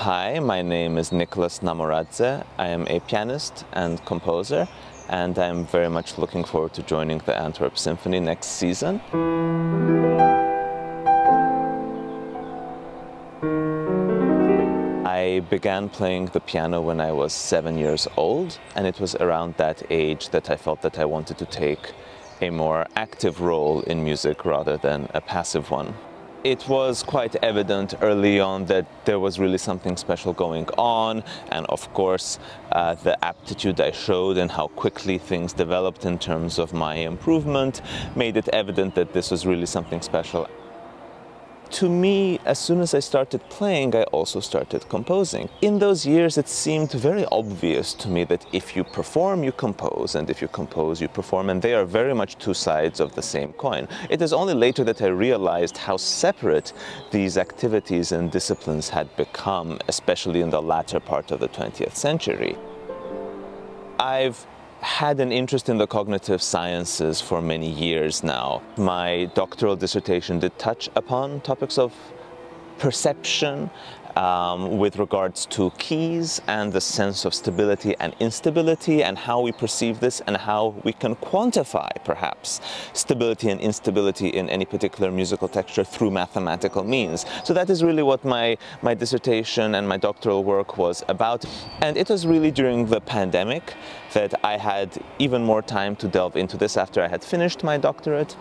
Hi, my name is Nicolas Namoradze. I am a pianist and composer, and I'm very much looking forward to joining the Antwerp Symphony next season. I began playing the piano when I was 7 years old, and it was around that age that I felt that I wanted to take a more active role in music rather than a passive one. It was quite evident early on that there was really something special going on, and of course the aptitude I showed and how quickly things developed in terms of my improvement made it evident that this was really something special. To me, as soon as I started playing, I also started composing. In those years, it seemed very obvious to me that if you perform, you compose, and if you compose, you perform, and they are very much two sides of the same coin. It is only later that I realized how separate these activities and disciplines had become, especially in the latter part of the 20th century. I've had an interest in the cognitive sciences for many years now. My doctoral dissertation did touch upon topics of perception with regards to keys and the sense of stability and instability and how we perceive this and how we can quantify, perhaps, stability and instability in any particular musical texture through mathematical means. So that is really what my dissertation and my doctoral work was about. And it was really during the pandemic that I had even more time to delve into this after I had finished my doctorate.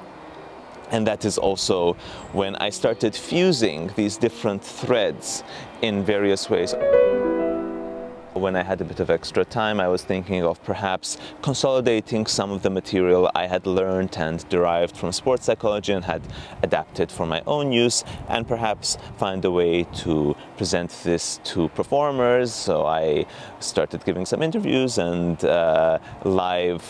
And that is also when I started fusing these different threads in various ways. When I had a bit of extra time, I was thinking of perhaps consolidating some of the material I had learned and derived from sports psychology and had adapted for my own use, and perhaps find a way to present this to performers. So I started giving some interviews and live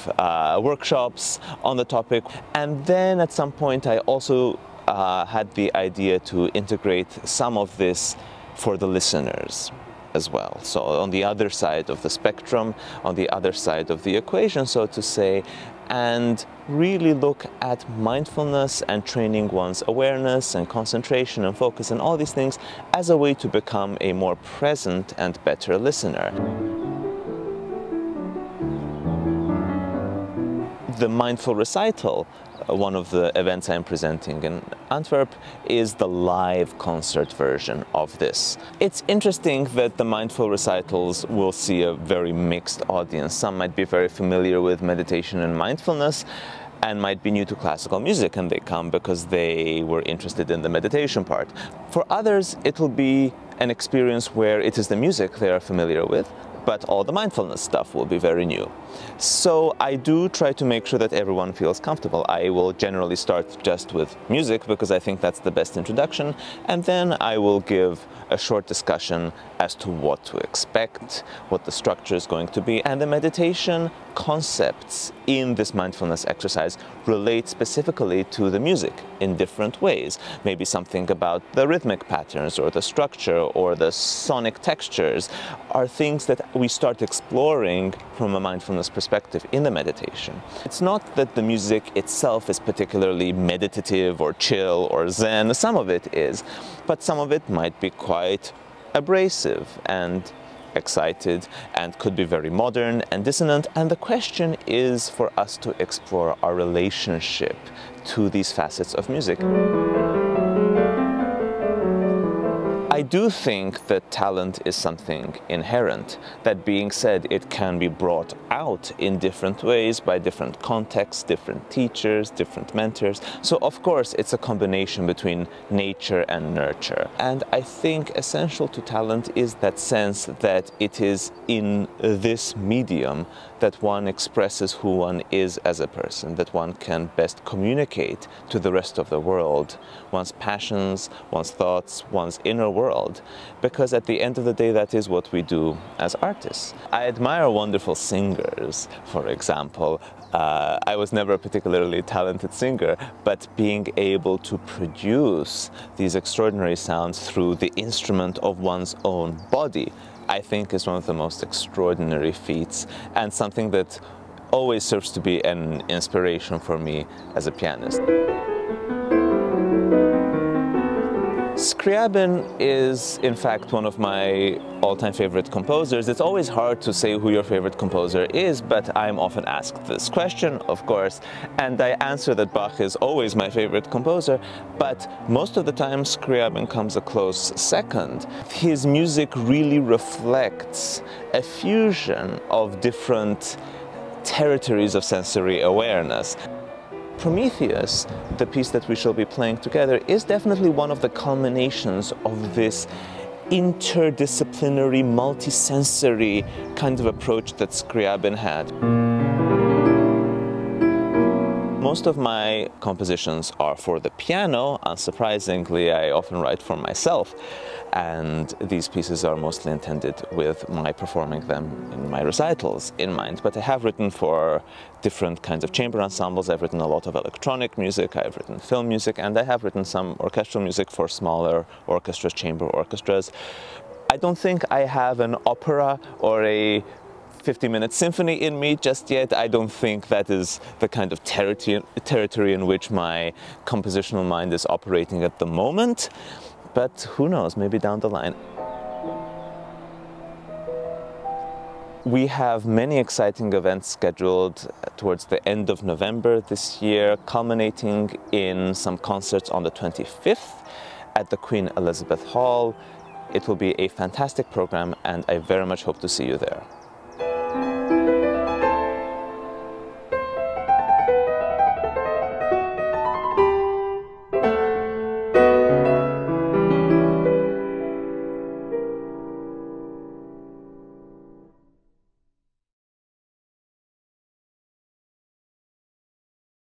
workshops on the topic. And then at some point I also had the idea to integrate some of this for the listeners as well. So on the other side of the spectrum, on the other side of the equation, so to say, and really look at mindfulness and training one's awareness and concentration and focus and all these things as a way to become a more present and better listener. The mindful recital, one of the events I'm presenting in Antwerp, is the live concert version of this. It's interesting that the mindful recitals will see a very mixed audience. Some might be very familiar with meditation and mindfulness and might be new to classical music, and they come because they were interested in the meditation part. For others, it will be an experience where it is the music they are familiar with, but all the mindfulness stuff will be very new. So I do try to make sure that everyone feels comfortable. I will generally start just with music because I think that's the best introduction, and then I will give a short discussion as to what to expect, what the structure is going to be, and the meditation concepts in this mindfulness exercise relate specifically to the music in different ways. Maybe something about the rhythmic patterns or the structure or the sonic textures are things that we start exploring from a mindfulness perspective in the meditation. It's not that the music itself is particularly meditative or chill or zen. Some of it is, but some of it might be quite abrasive and excited and could be very modern and dissonant, and the question is for us to explore our relationship to these facets of music. I do think that talent is something inherent. That being said, it can be brought out in different ways by different contexts, different teachers, different mentors. So of course it's a combination between nature and nurture. And I think essential to talent is that sense that it is in this medium that one expresses who one is as a person, that one can best communicate to the rest of the world one's passions, one's thoughts, one's inner world, because at the end of the day that is what we do as artists. I admire wonderful singers, for example. I was never a particularly talented singer, but being able to produce these extraordinary sounds through the instrument of one's own body, I think is one of the most extraordinary feats, and something that always serves to be an inspiration for me as a pianist. Scriabin is, in fact, one of my all-time favorite composers. It's always hard to say who your favorite composer is, but I'm often asked this question, of course, and I answer that Bach is always my favorite composer, but most of the time Scriabin comes a close second. His music really reflects a fusion of different territories of sensory awareness. Prometheus, the piece that we shall be playing together, is definitely one of the culminations of this interdisciplinary, multisensory kind of approach that Scriabin had. Most of my compositions are for the piano. Unsurprisingly, I often write for myself, and these pieces are mostly intended with my performing them in my recitals in mind. But I have written for different kinds of chamber ensembles. I've written a lot of electronic music, I've written film music, and I have written some orchestral music for smaller orchestras, chamber orchestras. I don't think I have an opera or a 50-minute symphony in me just yet. I don't think that is the kind of territory in which my compositional mind is operating at the moment, but who knows, maybe down the line. We have many exciting events scheduled towards the end of November this year, culminating in some concerts on the 25th at the Queen Elizabeth Hall. It will be a fantastic program, and I very much hope to see you there.